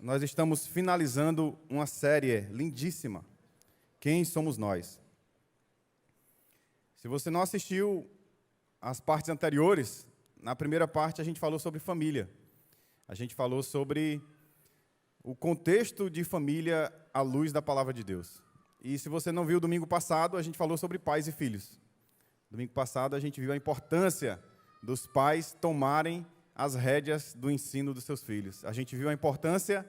nós estamos finalizando uma série lindíssima, Quem Somos Nós? Se você não assistiu às partes anteriores, na primeira parte a gente falou sobre família. A gente falou sobre o contexto de família à luz da palavra de Deus. E se você não viu domingo passado, a gente falou sobre pais e filhos. Domingo passado a gente viu a importância dos pais tomarem as rédeas do ensino dos seus filhos. A gente viu a importância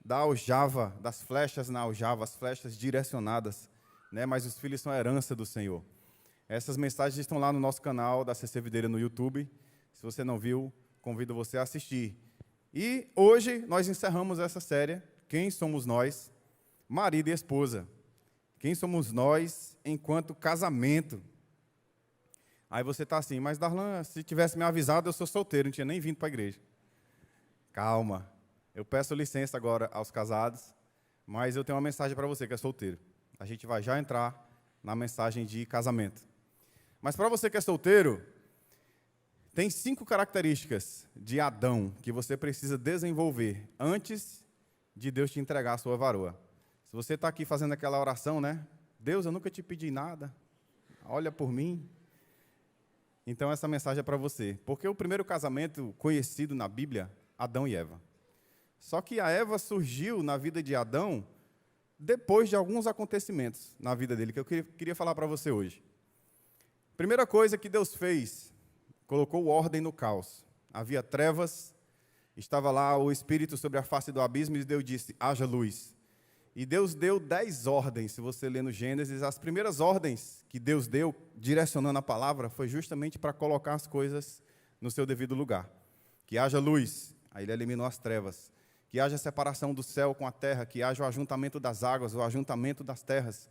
da aljava, das flechas na aljava, as flechas direcionadas, né? Mas os filhos são a herança do Senhor. Essas mensagens estão lá no nosso canal da CC Videira no YouTube. Se você não viu, convido você a assistir. E hoje nós encerramos essa série, Quem Somos Nós? Marido e esposa. Quem somos nós enquanto casamento? Aí você está assim, mas Darlan, se tivesse me avisado, eu sou solteiro, não tinha nem vindo para a igreja. Calma, eu peço licença agora aos casados, mas eu tenho uma mensagem para você que é solteiro. A gente vai já entrar na mensagem de casamento. Mas para você que é solteiro, tem 5 características de Adão que você precisa desenvolver antes de Deus te entregar a sua varoa. Se você está aqui fazendo aquela oração, né? Deus, eu nunca te pedi nada, olha por mim. Então, essa mensagem é para você. Porque o primeiro casamento conhecido na Bíblia, Adão e Eva. Só que a Eva surgiu na vida de Adão depois de alguns acontecimentos na vida dele, que eu queria falar para você hoje. Primeira coisa que Deus fez, colocou ordem no caos. Havia trevas, estava lá o Espírito sobre a face do abismo, e Deus disse, haja luz. E Deus deu 10 ordens, se você ler no Gênesis, as primeiras ordens que Deus deu, direcionando a palavra, foi justamente para colocar as coisas no seu devido lugar. Que haja luz, aí ele eliminou as trevas. Que haja separação do céu com a terra, que haja o ajuntamento das águas, o ajuntamento das terras.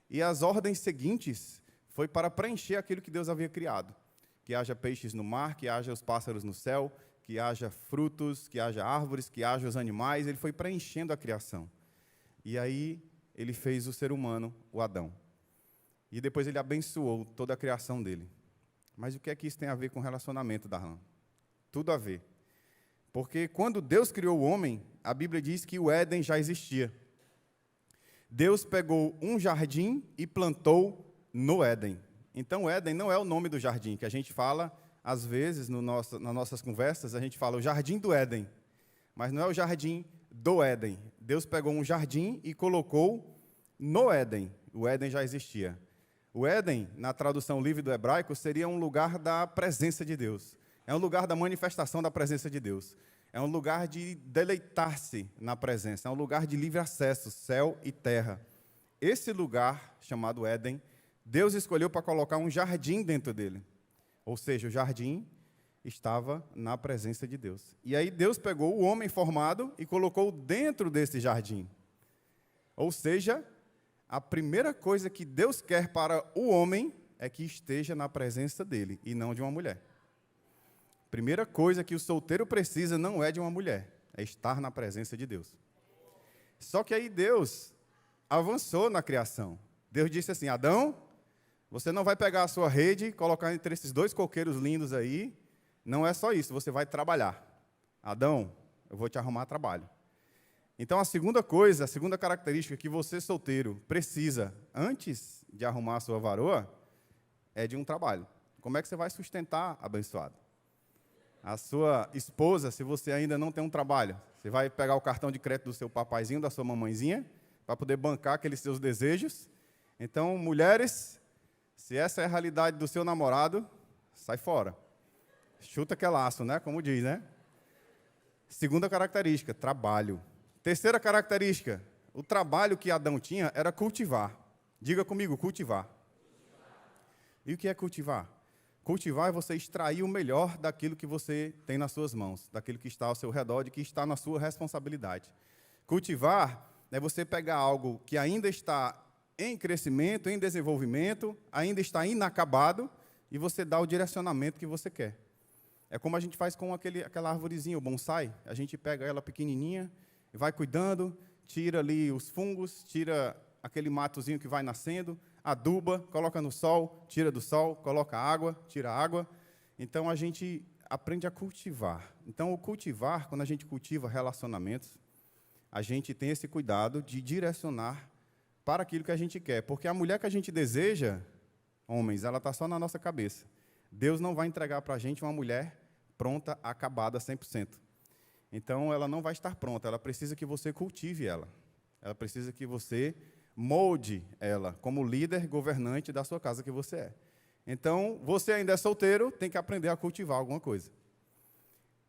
E as ordens seguintes foi para preencher aquilo que Deus havia criado. Que haja peixes no mar, que haja os pássaros no céu, que haja frutos, que haja árvores, que haja os animais. Ele foi preenchendo a criação. E aí, ele fez o ser humano, o Adão. E depois ele abençoou toda a criação dele. Mas o que é que isso tem a ver com relacionamento, Darlan? Tudo a ver. Porque quando Deus criou o homem, a Bíblia diz que o Éden já existia. Deus pegou um jardim e plantou no Éden. Então, o Éden não é o nome do jardim, que a gente fala, às vezes, nas nossas conversas, a gente fala o jardim do Éden. Mas não é o jardim do Éden. Deus pegou um jardim e colocou no Éden. O Éden já existia. O Éden, na tradução livre do hebraico, seria um lugar da presença de Deus. É um lugar da manifestação da presença de Deus. É um lugar de deleitar-se na presença. É um lugar de livre acesso, céu e terra. Esse lugar, chamado Éden, Deus escolheu para colocar um jardim dentro dele. Ou seja, o jardim estava na presença de Deus. E aí Deus pegou o homem formado e colocou dentro desse jardim. Ou seja, a primeira coisa que Deus quer para o homem é que esteja na presença dele e não de uma mulher. Primeira coisa que o solteiro precisa não é de uma mulher, é estar na presença de Deus. Só que aí Deus avançou na criação. Deus disse assim, Adão, você não vai pegar a sua rede e colocar entre esses 2 coqueiros lindos aí. Não é só isso, você vai trabalhar. Adão, eu vou te arrumar trabalho. Então, a segunda coisa, a segunda característica que você, solteiro, precisa, antes de arrumar a sua varoa, é de um trabalho. Como é que você vai sustentar, abençoado? A sua esposa, se você ainda não tem um trabalho, você vai pegar o cartão de crédito do seu papaizinho, da sua mamãezinha, para poder bancar aqueles seus desejos. Então, mulheres, se essa é a realidade do seu namorado, sai fora. Chuta que é laço, né? Como diz, né? Segunda característica, trabalho. Terceira característica, o trabalho que Adão tinha era cultivar. Diga comigo, cultivar. E o que é cultivar? Cultivar é você extrair o melhor daquilo que você tem nas suas mãos, daquilo que está ao seu redor, de que está na sua responsabilidade. Cultivar é você pegar algo que ainda está em crescimento, em desenvolvimento, ainda está inacabado, e você dá o direcionamento que você quer. É como a gente faz com aquela arvorezinha, o bonsai. A gente pega ela pequenininha, vai cuidando, tira ali os fungos, tira aquele matozinho que vai nascendo, aduba, coloca no sol, tira do sol, coloca água, tira água. Então, a gente aprende a cultivar. Então, o cultivar, quando a gente cultiva relacionamentos, a gente tem esse cuidado de direcionar para aquilo que a gente quer. Porque a mulher que a gente deseja, homens, ela está só na nossa cabeça. Deus não vai entregar para a gente uma mulher pronta, acabada 100%. Então, ela não vai estar pronta, ela precisa que você cultive ela. Ela precisa que você molde ela como líder governante da sua casa que você é. Então, você ainda é solteiro, tem que aprender a cultivar alguma coisa.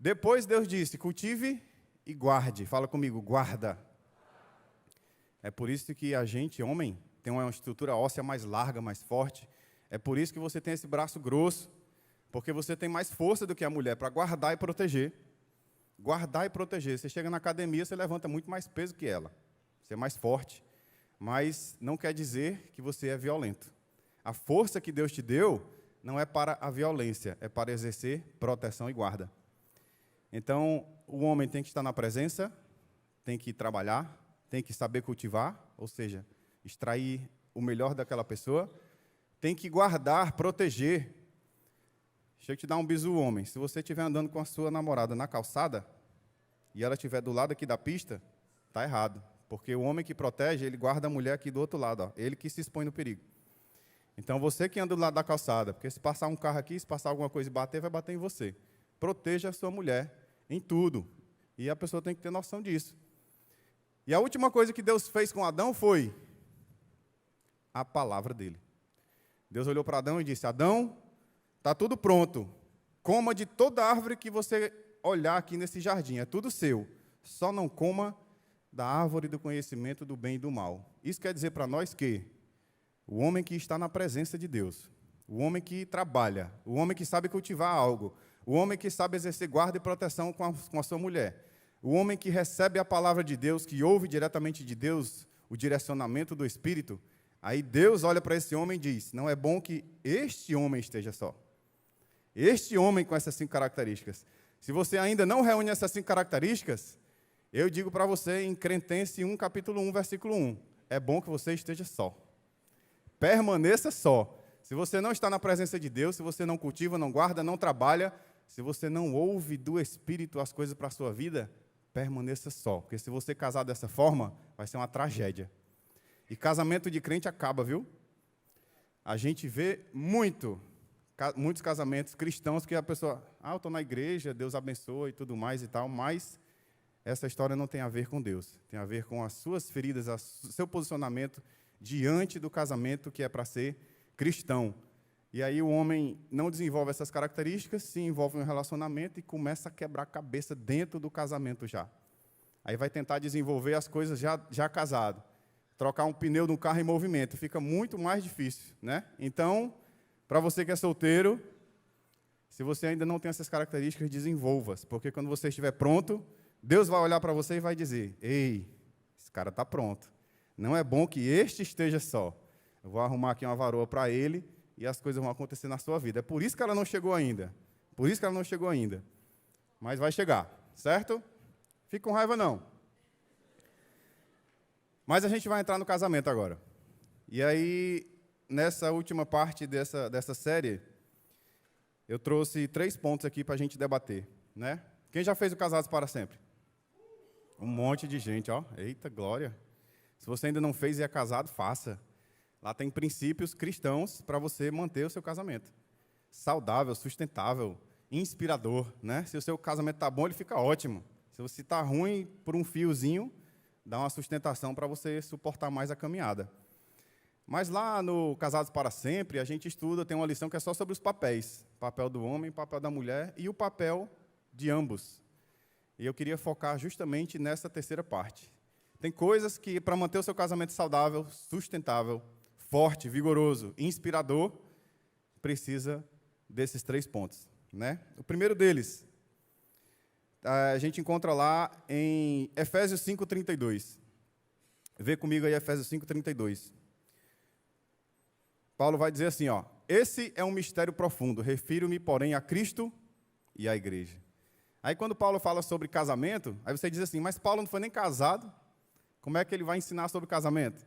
Depois, Deus disse, cultive e guarde. Fala comigo, guarda. É por isso que a gente, homem, tem uma estrutura óssea mais larga, mais forte. É por isso que você tem esse braço grosso, porque você tem mais força do que a mulher para guardar e proteger. Guardar e proteger. Você chega na academia, você levanta muito mais peso que ela. Você é mais forte. Mas não quer dizer que você é violento. A força que Deus te deu não é para a violência, é para exercer proteção e guarda. Então, o homem tem que estar na presença, tem que trabalhar, tem que saber cultivar, ou seja, extrair o melhor daquela pessoa, tem que guardar, proteger. Deixa eu te dar um bisu, homem. Se você estiver andando com a sua namorada na calçada e ela estiver do lado aqui da pista, está errado. Porque o homem que protege, ele guarda a mulher aqui do outro lado. Ó, ele que se expõe no perigo. Então, você que anda do lado da calçada, porque se passar um carro aqui, se passar alguma coisa e bater, vai bater em você. Proteja a sua mulher em tudo. E a pessoa tem que ter noção disso. E a última coisa que Deus fez com Adão foi a palavra dele. Deus olhou para Adão e disse, Adão, está tudo pronto. Coma de toda árvore que você olhar aqui nesse jardim. É tudo seu. Só não coma da árvore do conhecimento do bem e do mal. Isso quer dizer para nós que o homem que está na presença de Deus, o homem que trabalha, o homem que sabe cultivar algo, o homem que sabe exercer guarda e proteção com a sua mulher, o homem que recebe a palavra de Deus, que ouve diretamente de Deus o direcionamento do Espírito, aí Deus olha para esse homem e diz, não é bom que este homem esteja só. Este homem com essas 5 características. Se você ainda não reúne essas 5 características, eu digo para você em Cretense 1, capítulo 1, versículo 1, é bom que você esteja só. Permaneça só. Se você não está na presença de Deus, se você não cultiva, não guarda, não trabalha, se você não ouve do Espírito as coisas para a sua vida, permaneça só. Porque se você casar dessa forma, vai ser uma tragédia. E casamento de crente acaba, viu? A gente vê muitos casamentos cristãos que a pessoa, eu estou na igreja, Deus abençoa e tudo mais e tal, mas essa história não tem a ver com Deus. Tem a ver com as suas feridas, o seu posicionamento diante do casamento que é para ser cristão. E aí o homem não desenvolve essas características, se envolve em um relacionamento e começa a quebrar a cabeça dentro do casamento já. Aí vai tentar desenvolver as coisas já casado. Trocar um pneu de um carro em movimento, fica muito mais difícil, né? Então, para você que é solteiro, se você ainda não tem essas características, desenvolva-as, porque quando você estiver pronto, Deus vai olhar para você e vai dizer, ei, esse cara está pronto. Não é bom que este esteja só. Eu vou arrumar aqui uma varoa para ele e as coisas vão acontecer na sua vida. É por isso que ela não chegou ainda. Por isso que ela não chegou ainda. Mas vai chegar, certo? Fica com raiva, não. Mas a gente vai entrar no casamento agora. E aí, nessa última parte dessa série, eu trouxe 3 pontos aqui para a gente debater, né? Quem já fez o Casados para Sempre? Um monte de gente, ó. Eita, glória. Se você ainda não fez e é casado, faça. Lá tem princípios cristãos para você manter o seu casamento. Saudável, sustentável, inspirador, né? Se o seu casamento está bom, ele fica ótimo. Se você está ruim por um fiozinho, dá uma sustentação para você suportar mais a caminhada. Mas lá no Casados para Sempre, a gente estuda, tem uma lição que é só sobre os papéis. O papel do homem, o papel da mulher e o papel de ambos. E eu queria focar justamente nessa terceira parte. Tem coisas que, para manter o seu casamento saudável, sustentável, forte, vigoroso, inspirador, precisa desses 3 pontos, né? O primeiro deles, a gente encontra lá em Efésios 5:32. Vê comigo aí Efésios 5:32. Paulo vai dizer assim, ó, esse é um mistério profundo, refiro-me, porém, a Cristo e à igreja. Aí, quando Paulo fala sobre casamento, aí você diz assim, mas Paulo não foi nem casado, como é que ele vai ensinar sobre casamento?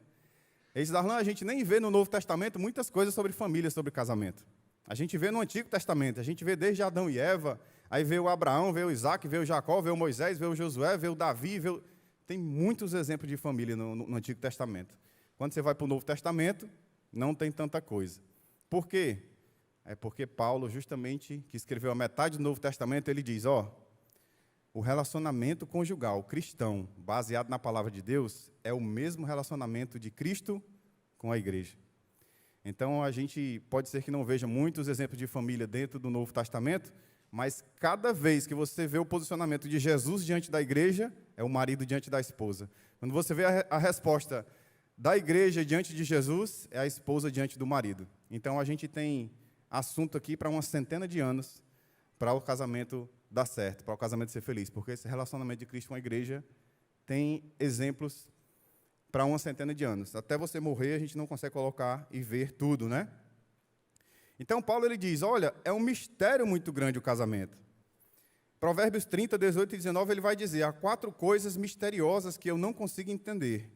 Ele diz, Darlan, a gente nem vê no Novo Testamento muitas coisas sobre família, sobre casamento. A gente vê no Antigo Testamento, a gente vê desde Adão e Eva, aí vê o Abraão, vê o Isaac, vê o Jacó, vê o Moisés, vê o Josué, vê o Davi, Tem muitos exemplos de família no Antigo Testamento. Quando você vai para o Novo Testamento, não tem tanta coisa. Por quê? É porque Paulo, justamente, que escreveu a metade do Novo Testamento, ele diz, o relacionamento conjugal cristão, baseado na palavra de Deus, é o mesmo relacionamento de Cristo com a igreja. Então, a gente pode ser que não veja muitos exemplos de família dentro do Novo Testamento, mas cada vez que você vê o posicionamento de Jesus diante da igreja, é o marido diante da esposa. Quando você vê a resposta da igreja diante de Jesus, é a esposa diante do marido. Então, a gente tem assunto aqui para uma centena de anos para o casamento dar certo, para o casamento ser feliz, porque esse relacionamento de Cristo com a igreja tem exemplos para uma centena de anos. Até você morrer, a gente não consegue colocar e ver tudo, né? Então, Paulo ele diz, olha, é um mistério muito grande o casamento. Provérbios 30, 18 e 19, ele vai dizer, há 4 coisas misteriosas que eu não consigo entender.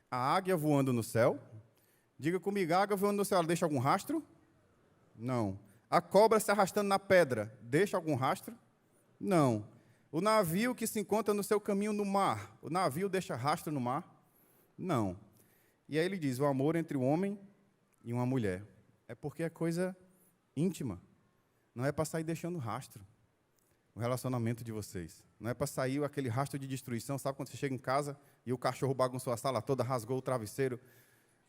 A águia voando no céu. Diga comigo, a águia voando no céu, ela deixa algum rastro? Não. A cobra se arrastando na pedra, deixa algum rastro? Não. O navio que se encontra no seu caminho no mar, o navio deixa rastro no mar? Não. E aí ele diz, o amor entre o homem e uma mulher. É porque é coisa íntima. Não é para sair deixando rastro. O relacionamento de vocês. Não é para sair aquele rastro de destruição. Sabe quando você chega em casa e o cachorro bagunçou a sala toda, rasgou o travesseiro,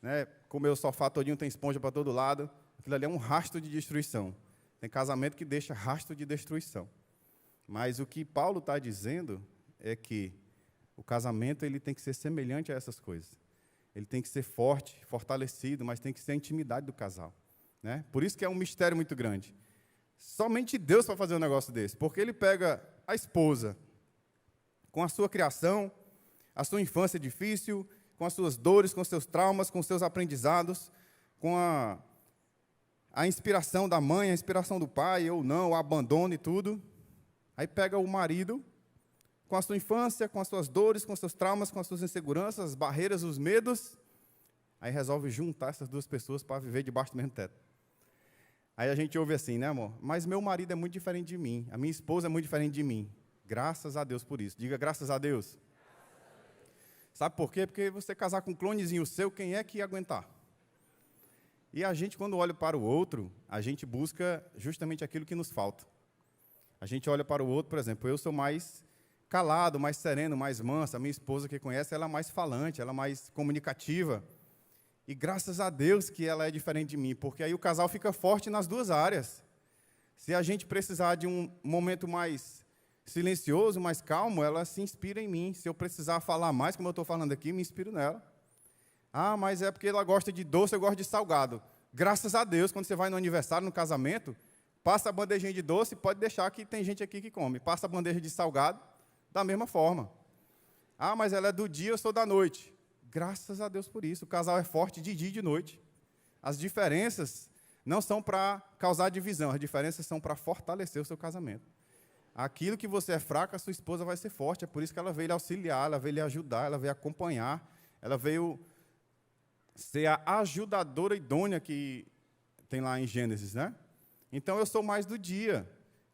né? Comeu o sofá todinho, tem esponja para todo lado. Aquilo ali é um rastro de destruição. Tem casamento que deixa rastro de destruição. Mas o que Paulo está dizendo é que o casamento ele tem que ser semelhante a essas coisas. Ele tem que ser forte, fortalecido, mas tem que ser a intimidade do casal. Né? Por isso que é um mistério muito grande. Somente Deus vai fazer um negócio desse, porque Ele pega a esposa com a sua criação, a sua infância difícil, com as suas dores, com os seus traumas, com os seus aprendizados, com a inspiração da mãe, a inspiração do pai, ou não, o abandono e tudo. Aí pega o marido com a sua infância, com as suas dores, com os seus traumas, com as suas inseguranças, as barreiras, os medos. Aí resolve juntar essas duas pessoas para viver debaixo do mesmo teto. Aí a gente ouve assim, né, amor? Mas meu marido é muito diferente de mim, a minha esposa é muito diferente de mim. Graças a Deus por isso. Diga graças a Deus. Sabe por quê? Porque você casar com um clonezinho seu, quem é que ia aguentar? E a gente, quando olha para o outro, a gente busca justamente aquilo que nos falta. A gente olha para o outro, por exemplo, eu sou mais calado, mais sereno, mais manso. A minha esposa que conhece, ela é mais falante, ela é mais comunicativa. E graças a Deus que ela é diferente de mim, porque aí o casal fica forte nas duas áreas. Se a gente precisar de um momento mais silencioso, mais calmo, ela se inspira em mim. Se eu precisar falar mais, como eu estou falando aqui, me inspiro nela. Ah, mas é porque ela gosta de doce, eu gosto de salgado. Graças a Deus, quando você vai no aniversário, no casamento, passa a bandejinha de doce, pode deixar que tem gente aqui que come. Passa a bandeja de salgado, da mesma forma. Ah, mas ela é do dia, eu sou da noite. Graças a Deus por isso. O casal é forte de dia e de noite. As diferenças não são para causar divisão, as diferenças são para fortalecer o seu casamento. Aquilo que você é fraco, a sua esposa vai ser forte. É por isso que ela veio lhe auxiliar, ela veio lhe ajudar, ela veio acompanhar, ela veio ser a ajudadora idônea que tem lá em Gênesis, né? Então, eu sou mais do dia.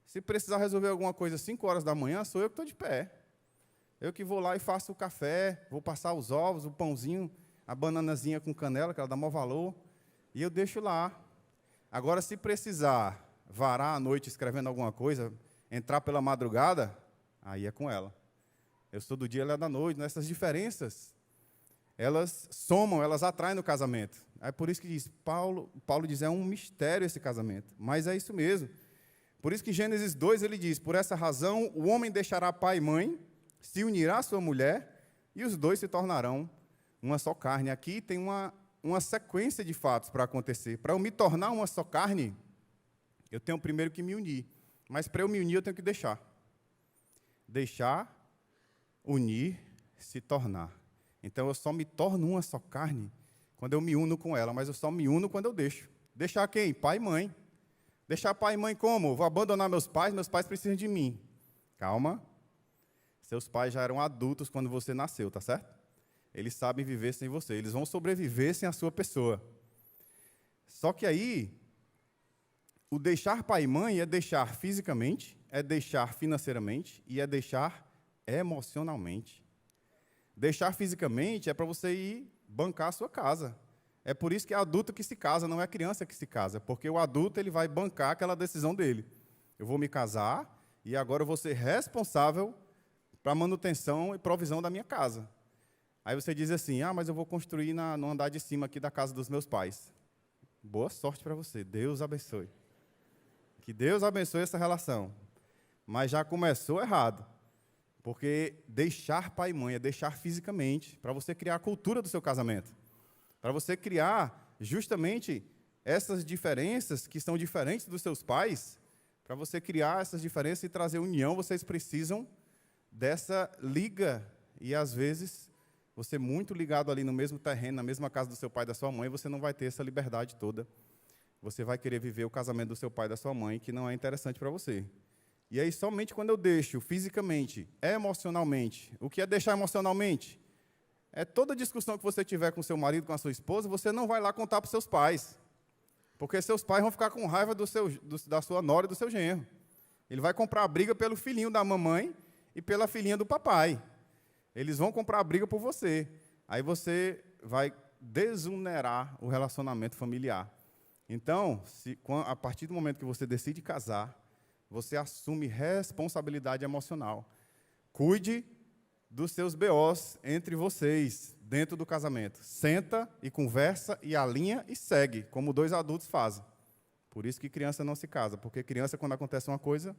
Se precisar resolver alguma coisa às 5 horas da manhã, sou eu que estou de pé. Eu que vou lá e faço o café, vou passar os ovos, o pãozinho, a bananazinha com canela, que ela dá maior valor, e eu deixo lá. Agora, se precisar varar à noite escrevendo alguma coisa, entrar pela madrugada, aí é com ela. Eu sou do dia, ela é da noite. Nessas diferenças, elas somam, elas atraem no casamento. É por isso que diz, Paulo diz, é um mistério esse casamento. Mas é isso mesmo. Por isso que em Gênesis 2 ele diz, por essa razão, o homem deixará pai e mãe, se unirá à sua mulher, e os dois se tornarão uma só carne. Aqui tem uma sequência de fatos para acontecer. Para eu me tornar uma só carne, eu tenho primeiro que me unir. Mas para eu me unir, eu tenho que deixar. Deixar, unir, se tornar. Então, eu só me torno uma só carne quando eu me uno com ela, mas eu só me uno quando eu deixo. Deixar quem? Pai e mãe. Deixar pai e mãe como? Vou abandonar meus pais precisam de mim. Calma. Seus pais já eram adultos quando você nasceu, tá certo? Eles sabem viver sem você, eles vão sobreviver sem a sua pessoa. Só que aí, o deixar pai e mãe é deixar fisicamente, é deixar financeiramente e é deixar emocionalmente. Deixar fisicamente é para você ir bancar a sua casa. É por isso que é adulto que se casa, não é criança que se casa, porque o adulto ele vai bancar aquela decisão dele. Eu vou me casar e agora eu vou ser responsável para a manutenção e provisão da minha casa. Aí você diz assim, mas eu vou construir no andar de cima aqui da casa dos meus pais. Boa sorte para você, Deus abençoe. Que Deus abençoe essa relação. Mas já começou errado. Porque deixar pai e mãe é deixar fisicamente, para você criar a cultura do seu casamento. Para você criar justamente essas diferenças que são diferentes dos seus pais, para você criar essas diferenças e trazer união, vocês precisam dessa liga. E às vezes, você muito ligado ali no mesmo terreno, na mesma casa do seu pai e da sua mãe, você não vai ter essa liberdade toda. Você vai querer viver o casamento do seu pai e da sua mãe, que não é interessante para você. E aí, somente quando eu deixo fisicamente, emocionalmente, o que é deixar emocionalmente? É toda discussão que você tiver com seu marido, com a sua esposa, você não vai lá contar para os seus pais. Porque seus pais vão ficar com raiva da sua nora e do seu genro. Ele vai comprar a briga pelo filhinho da mamãe e pela filhinha do papai. Eles vão comprar a briga por você. Aí você vai desunerar o relacionamento familiar. Então, a partir do momento que você decide casar, você assume responsabilidade emocional. Cuide dos seus BOs entre vocês, dentro do casamento. Senta e conversa e alinha e segue, como dois adultos fazem. Por isso que criança não se casa, porque criança, quando acontece uma coisa,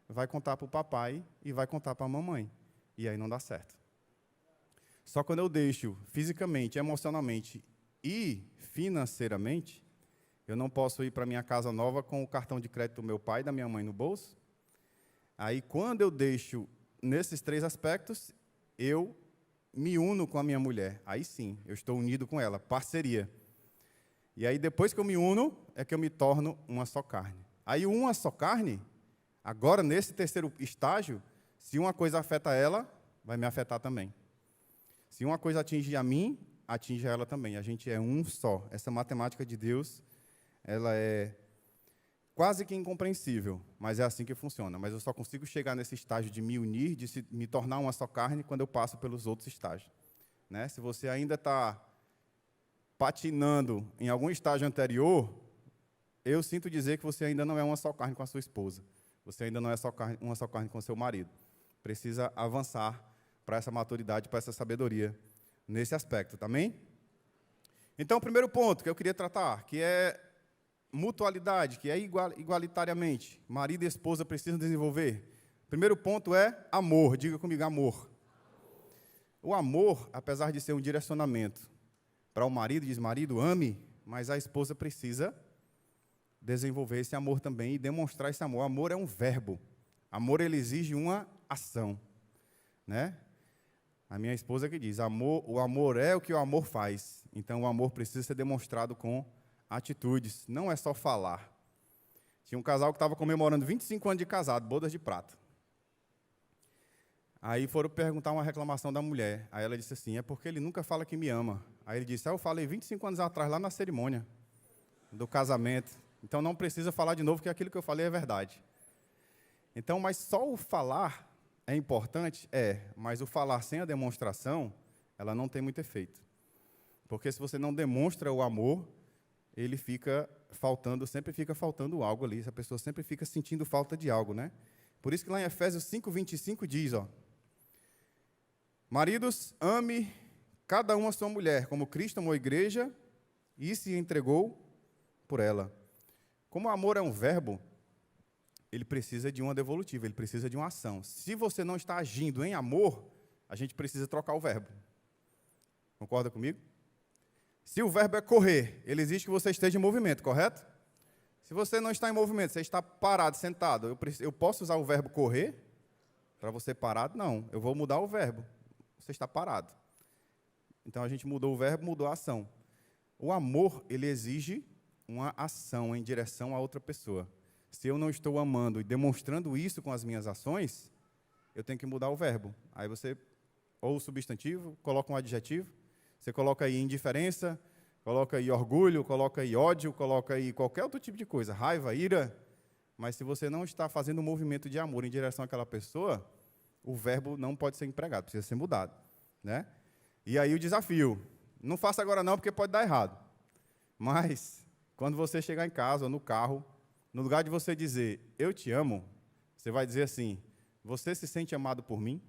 vai contar para o papai e vai contar para a mamãe. E aí não dá certo. Só quando eu deixo fisicamente, emocionalmente e financeiramente, eu não posso ir para a minha casa nova com o cartão de crédito do meu pai e da minha mãe no bolso. Aí, quando eu deixo nesses 3 aspectos, eu me uno com a minha mulher. Aí sim, eu estou unido com ela, parceria. E aí, depois que eu me uno, é que eu me torno uma só carne. Aí, uma só carne, agora, nesse terceiro estágio, se uma coisa afeta ela, vai me afetar também. Se uma coisa atinge a mim, atinge a ela também. A gente é um só. Essa matemática de Deus, ela é quase que incompreensível, mas é assim que funciona. Mas eu só consigo chegar nesse estágio de me unir, de me tornar uma só carne, quando eu passo pelos outros estágios. Né? Se você ainda está patinando em algum estágio anterior, eu sinto dizer que você ainda não é uma só carne com a sua esposa. Você ainda não é uma só carne com o seu marido. Precisa avançar para essa maturidade, para essa sabedoria nesse aspecto, também? Então, o primeiro ponto que eu queria tratar, que é mutualidade, que é igualitariamente, marido e esposa precisam desenvolver. O primeiro ponto é amor, diga comigo, amor. O amor, apesar de ser um direcionamento para o marido, diz marido, ame, mas a esposa precisa desenvolver esse amor também e demonstrar esse amor. Amor é um verbo. Amor, ele exige uma ação. Né? A minha esposa que diz, o amor é o que o amor faz. Então, o amor precisa ser demonstrado com atitudes, não é só falar. Tinha um casal que estava comemorando 25 anos de casado, bodas de prata. Aí foram perguntar uma reclamação da mulher. Aí ela disse assim, é porque ele nunca fala que me ama. Aí ele disse, eu falei 25 anos atrás, lá na cerimônia do casamento. Então, não precisa falar de novo, que aquilo que eu falei é verdade. Então, mas só o falar é importante? Mas o falar sem a demonstração, ela não tem muito efeito. Porque se você não demonstra o amor, ele fica faltando, sempre fica faltando algo ali, essa pessoa sempre fica sentindo falta de algo, né? Por isso que lá em Efésios 5:25 diz, maridos, ame cada um a sua mulher, como Cristo amou a igreja e se entregou por ela. Como o amor é um verbo, ele precisa de uma devolutiva, ele precisa de uma ação. Se você não está agindo em amor, a gente precisa trocar o verbo. Concorda comigo? Se o verbo é correr, ele exige que você esteja em movimento, correto? Se você não está em movimento, você está parado, sentado, eu posso usar o verbo correr para você parado? Não, eu vou mudar o verbo. Você está parado. Então, a gente mudou o verbo, mudou a ação. O amor, ele exige uma ação em direção a outra pessoa. Se eu não estou amando e demonstrando isso com as minhas ações, eu tenho que mudar o verbo. Aí você, ou o substantivo, coloca um adjetivo, você coloca aí indiferença, coloca aí orgulho, coloca aí ódio, coloca aí qualquer outro tipo de coisa, raiva, ira. Mas se você não está fazendo um movimento de amor em direção àquela pessoa, o verbo não pode ser empregado, precisa ser mudado. né? E aí o desafio, não faça agora não, porque pode dar errado. Mas, quando você chegar em casa ou no carro, no lugar de você dizer, eu te amo, você vai dizer assim, você se sente amado por mim?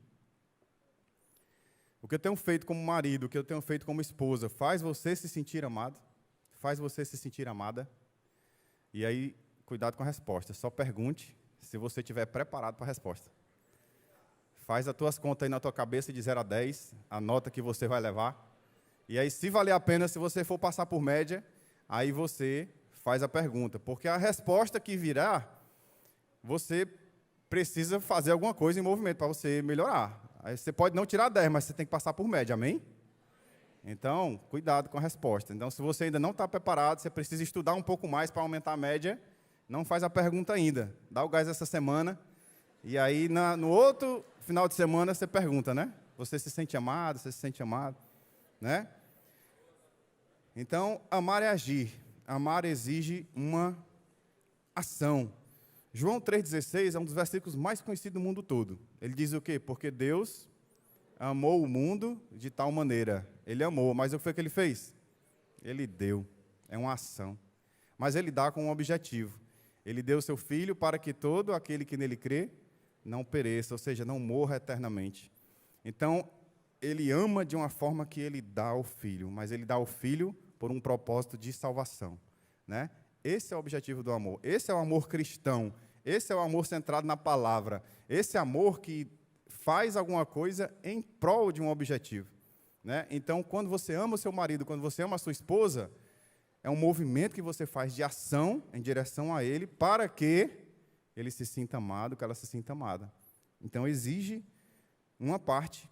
O que eu tenho feito como marido, o que eu tenho feito como esposa, faz você se sentir amado? Faz você se sentir amada? E aí, cuidado com a resposta. Só pergunte se você estiver preparado para a resposta. Faz as tuas contas aí na tua cabeça de 0 a 10, a nota que você vai levar. E aí, se valer a pena, se você for passar por média, aí você faz a pergunta. Porque a resposta que virá, você precisa fazer alguma coisa em movimento para você melhorar. Aí você pode não tirar 10, mas você tem que passar por média, amém? Então, cuidado com a resposta. Então, se você ainda não está preparado, você precisa estudar um pouco mais para aumentar a média, não faz a pergunta ainda. Dá o gás essa semana, e aí no outro final de semana você pergunta, né? Você se sente amado, você se sente amado, né? Então, amar é agir. Amar exige uma ação. João 3,16 é um dos versículos mais conhecidos do mundo todo. Ele diz o quê? Porque Deus amou o mundo de tal maneira. Ele amou, mas o que foi que ele fez? Ele deu. É uma ação. Mas ele dá com um objetivo. Ele deu o seu Filho para que todo aquele que nele crê não pereça, ou seja, não morra eternamente. Então, ele ama de uma forma que ele dá o Filho, mas ele dá o Filho por um propósito de salvação, né? Esse é o objetivo do amor. Esse é o amor cristão. Esse é o amor centrado na palavra. Esse amor que faz alguma coisa em prol de um objetivo, né? Então, quando você ama o seu marido, quando você ama a sua esposa, é um movimento que você faz de ação em direção a ele para que ele se sinta amado, que ela se sinta amada. Então, exige uma parte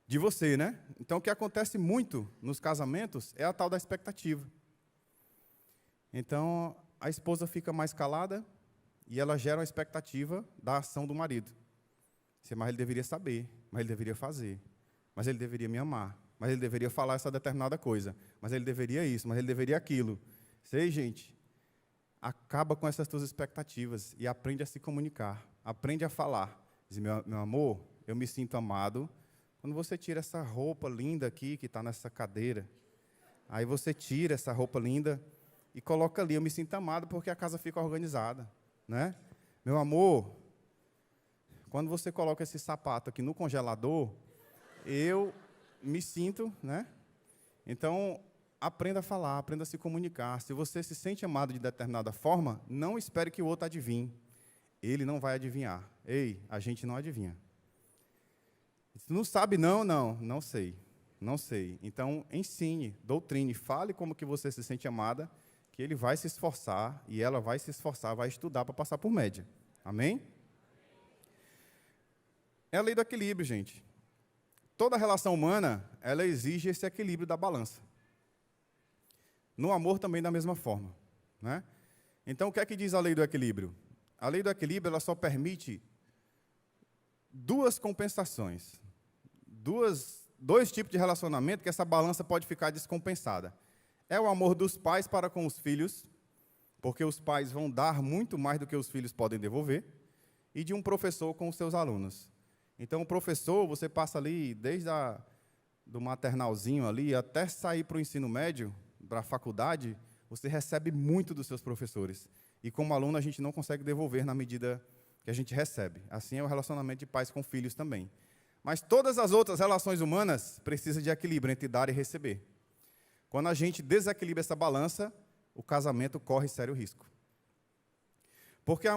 de você, né? Então, o que acontece muito nos casamentos é a tal da expectativa. Então, a esposa fica mais calada e ela gera uma expectativa da ação do marido. Mas ele deveria saber, mas ele deveria fazer, mas ele deveria me amar, mas ele deveria falar essa determinada coisa, mas ele deveria isso, mas ele deveria aquilo. Sei, gente, acaba com essas tuas expectativas e aprende a se comunicar, aprende a falar. Diz, meu amor, eu me sinto amado quando você tira essa roupa linda aqui, que está nessa cadeira. Aí você tira essa roupa linda e coloca ali, eu me sinto amado porque a casa fica organizada, né? Meu amor, quando você coloca esse sapato aqui no congelador, eu me sinto, né? Então, aprenda a falar, aprenda a se comunicar. Se você se sente amado de determinada forma, não espere que o outro adivinhe. Ele não vai adivinhar. Ei, a gente não adivinha. Não sabe não sei. Não sei. Então, ensine, doutrine, fale como que você se sente amada, que ele vai se esforçar e ela vai se esforçar, vai estudar para passar por média. Amém? É a lei do equilíbrio, gente. Toda relação humana, ela exige esse equilíbrio da balança. No amor também da mesma forma, né? Então, o que é que diz a lei do equilíbrio? A lei do equilíbrio, ela só permite duas compensações. Dois tipos de relacionamento que essa balança pode ficar descompensada. É o amor dos pais para com os filhos, porque os pais vão dar muito mais do que os filhos podem devolver, e de um professor com os seus alunos. Então, o professor, você passa ali, desde do maternalzinho ali, até sair para o ensino médio, para a faculdade, você recebe muito dos seus professores. E, como aluno, a gente não consegue devolver na medida que a gente recebe. Assim é o relacionamento de pais com filhos também. Mas todas as outras relações humanas precisam de equilíbrio entre dar e receber. Quando a gente desequilibra essa balança, o casamento corre sério risco. Porque,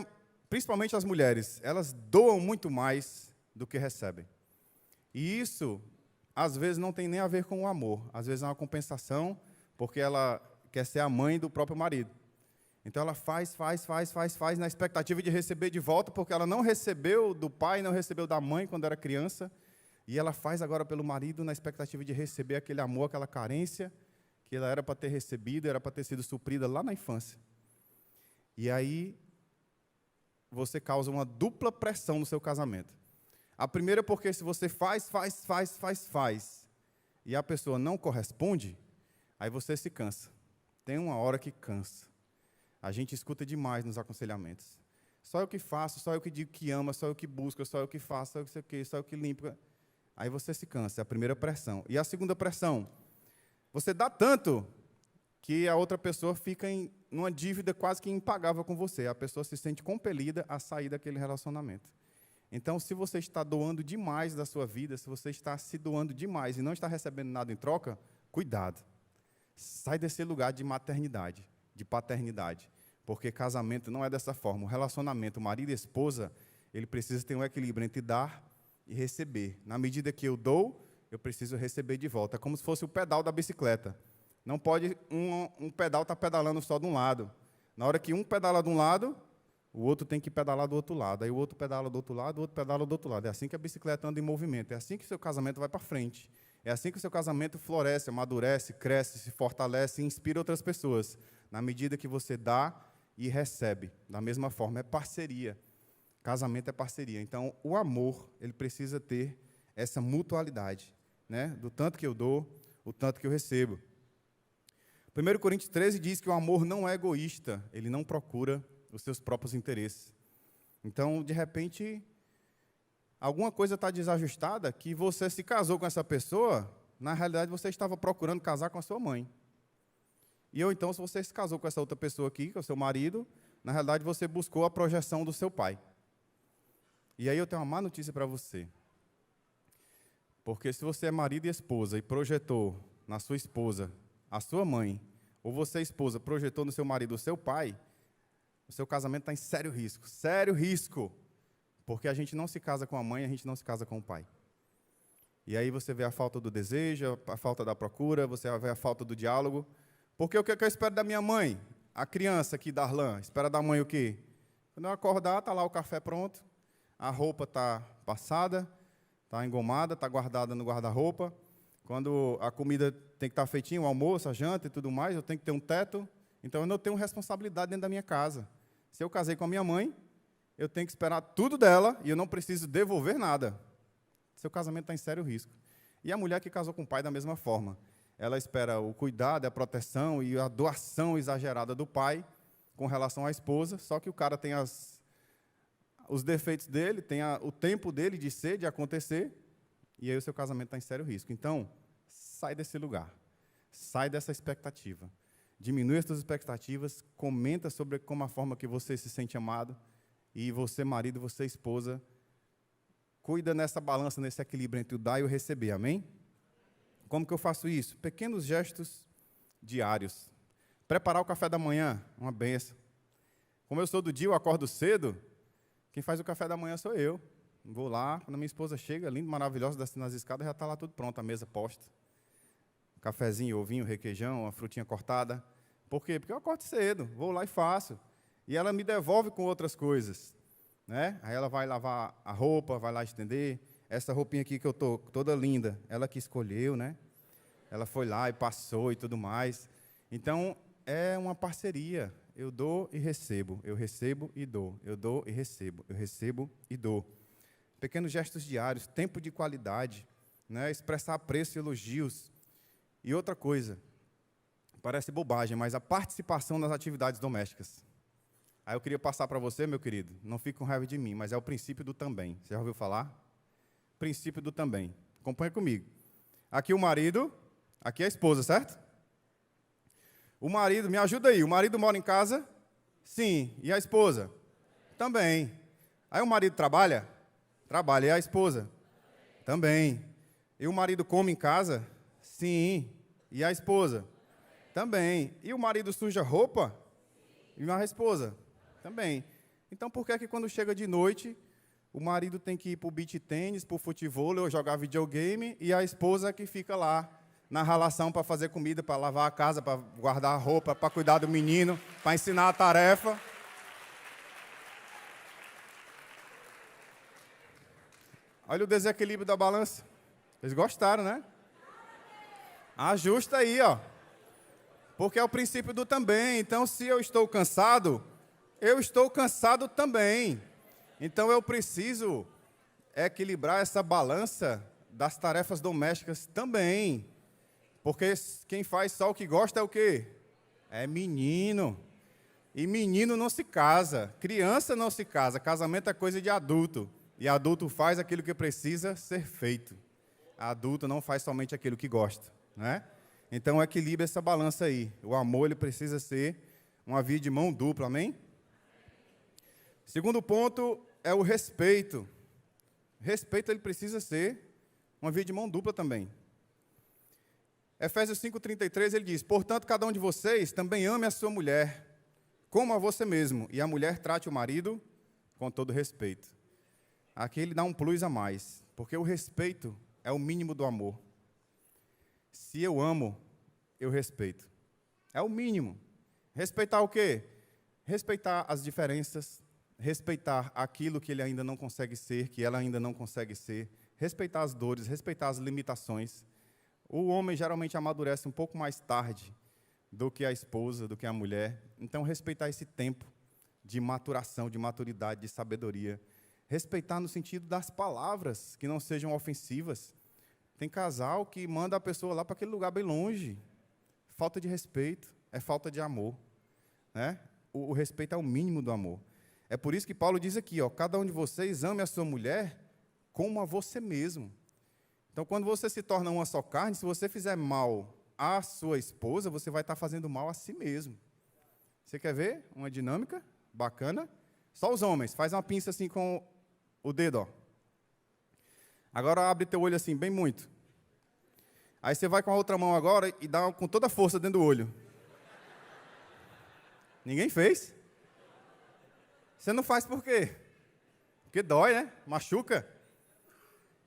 principalmente as mulheres, elas doam muito mais do que recebem. E isso, às vezes, não tem nem a ver com o amor. Às vezes é uma compensação, porque ela quer ser a mãe do próprio marido. Então, ela faz na expectativa de receber de volta, porque ela não recebeu do pai, não recebeu da mãe quando era criança, e ela faz agora pelo marido na expectativa de receber aquele amor, aquela carência, que ela era para ter recebido, era para ter sido suprida lá na infância. E aí, você causa uma dupla pressão no seu casamento. A primeira é porque se você faz, e a pessoa não corresponde, aí você se cansa. Tem uma hora que cansa. A gente escuta demais nos aconselhamentos. Só eu que faço, só eu que digo que ama, só eu que busco, só eu que faço, só eu que sei o quê, só eu que limpo. Aí você se cansa, é a primeira pressão. E a segunda pressão, você dá tanto que a outra pessoa fica em uma dívida quase que impagável com você. A pessoa se sente compelida a sair daquele relacionamento. Então, se você está doando demais da sua vida, se você está se doando demais e não está recebendo nada em troca, cuidado. Sai desse lugar de maternidade, de paternidade. Porque casamento não é dessa forma. O relacionamento marido e esposa, ele precisa ter um equilíbrio entre dar e receber. Na medida que eu dou, eu preciso receber de volta. É como se fosse o pedal da bicicleta. Não pode um pedal estar pedalando só de um lado. Na hora que um pedala de um lado, o outro tem que pedalar do outro lado. Aí o outro pedala do outro lado, o outro pedala do outro lado. É assim que a bicicleta anda em movimento. É assim que o seu casamento vai para frente. É assim que o seu casamento floresce, amadurece, cresce, se fortalece e inspira outras pessoas. Na medida que você dá e recebe. Da mesma forma, é parceria. Casamento é parceria. Então, o amor, ele precisa ter essa mutualidade, né? Do tanto que eu dou, o tanto que eu recebo. 1 Coríntios 13 diz que o amor não é egoísta, ele não procura os seus próprios interesses. Então, de repente, alguma coisa está desajustada, que você se casou com essa pessoa, na realidade você estava procurando casar com a sua mãe. Ou então, se você se casou com essa outra pessoa aqui, que é o seu marido, na realidade você buscou a projeção do seu pai. E aí eu tenho uma má notícia para você. Porque se você é marido e esposa e projetou na sua esposa a sua mãe, ou você, esposa, projetou no seu marido o seu pai, o seu casamento está em sério risco. Sério risco. Porque a gente não se casa com a mãe, a gente não se casa com o pai. E aí você vê a falta do desejo, a falta da procura, você vê a falta do diálogo. Porque o que eu espero da minha mãe? A criança aqui, Darlan, espera da mãe o quê? Quando eu acordar, está lá o café pronto, a roupa está passada, está engomada, está guardada no guarda-roupa. Quando a comida tem que estar feitinha, o almoço, a janta e tudo mais, eu tenho que ter um teto. Então, eu não tenho responsabilidade dentro da minha casa. Se eu casei com a minha mãe, eu tenho que esperar tudo dela e eu não preciso devolver nada. Seu casamento está em sério risco. E a mulher que casou com o pai, da mesma forma. Ela espera o cuidado, a proteção e a doação exagerada do pai com relação à esposa, só que o cara tem os defeitos dele, tem o tempo dele de ser, de acontecer, e aí o seu casamento está em sério risco. Então, sai desse lugar. Sai dessa expectativa. Diminui as suas expectativas, comenta sobre como a forma que você se sente amado, e você, marido, você, esposa, cuida nessa balança, nesse equilíbrio entre o dar e o receber, amém? Como que eu faço isso? Pequenos gestos diários. Preparar o café da manhã, uma benção. Como eu sou do dia, eu acordo cedo, quem faz o café da manhã sou eu. Vou lá, quando a minha esposa chega, linda, maravilhosa, descendo nas escadas, já está lá tudo pronto, a mesa posta. Cafezinho, ovinho, requeijão, uma frutinha cortada. Por quê? Porque eu acordo cedo, vou lá e faço. E ela me devolve com outras coisas, né? Aí ela vai lavar a roupa, vai lá estender. Essa roupinha aqui que eu estou toda linda, ela que escolheu, né? Ela foi lá e passou e tudo mais. Então, é uma parceria. Eu dou e recebo, eu recebo e dou, eu dou e recebo, eu recebo e dou. Pequenos gestos diários, tempo de qualidade, né? Expressar apreço e elogios. E outra coisa, parece bobagem, mas a participação nas atividades domésticas. Aí eu queria passar para você, meu querido, não fique com raiva de mim, mas é o princípio do também. Você já ouviu falar? Princípio do também. Acompanha comigo. Aqui o marido, aqui a esposa, certo? O marido, me ajuda aí, o marido mora em casa? Sim. E a esposa? Também. Aí o marido trabalha? Trabalha. E a esposa? Também. E o marido come em casa? Sim. E a esposa? Também. E o marido suja roupa? E a esposa? Também. Então, por que é que quando chega de noite, o marido tem que ir para o beach tênis, para o futevôlei ou jogar videogame, e a esposa que fica lá na ralação para fazer comida, para lavar a casa, para guardar a roupa, para cuidar do menino, para ensinar a tarefa? Olha o desequilíbrio da balança. Vocês gostaram, né? Ajusta aí, ó. Porque é o princípio do também. Então, se eu estou cansado também. Então, eu preciso equilibrar essa balança das tarefas domésticas também. Porque quem faz só o que gosta é o quê? É menino. E menino não se casa. Criança não se casa. Casamento é coisa de adulto. E adulto faz aquilo que precisa ser feito. adulto não faz somente aquilo que gosta, né? Então, equilibre essa balança aí. O amor, ele precisa ser uma via de mão dupla, amém? Segundo ponto é o respeito. Respeito, ele precisa ser uma via de mão dupla também. Efésios 5,33, ele diz: portanto, cada um de vocês também ame a sua mulher, como a você mesmo, e a mulher trate o marido com todo respeito. Aqui ele dá um plus a mais, porque o respeito é o mínimo do amor. Se eu amo, eu respeito. É o mínimo. Respeitar o quê? Respeitar as diferenças, respeitar aquilo que ele ainda não consegue ser, que ela ainda não consegue ser, respeitar as dores, respeitar as limitações. O homem geralmente amadurece um pouco mais tarde do que a esposa, do que a mulher. Então, respeitar esse tempo de maturação, de maturidade, de sabedoria. Respeitar no sentido das palavras, que não sejam ofensivas. Tem casal que manda a pessoa lá para aquele lugar bem longe. Falta de respeito, é falta de amor, né? O respeito é o mínimo do amor. É por isso que Paulo diz aqui, ó, cada um de vocês ame a sua mulher como a você mesmo. Então, quando você se torna uma só carne, se você fizer mal à sua esposa, você vai estar fazendo mal a si mesmo. Você quer ver uma dinâmica bacana? Só os homens, faz uma pinça assim com o dedo, ó. Agora abre teu olho assim, bem muito. Aí você vai com a outra mão agora e dá com toda a força dentro do olho. Ninguém fez? Você não faz por quê? Porque dói, né? Machuca.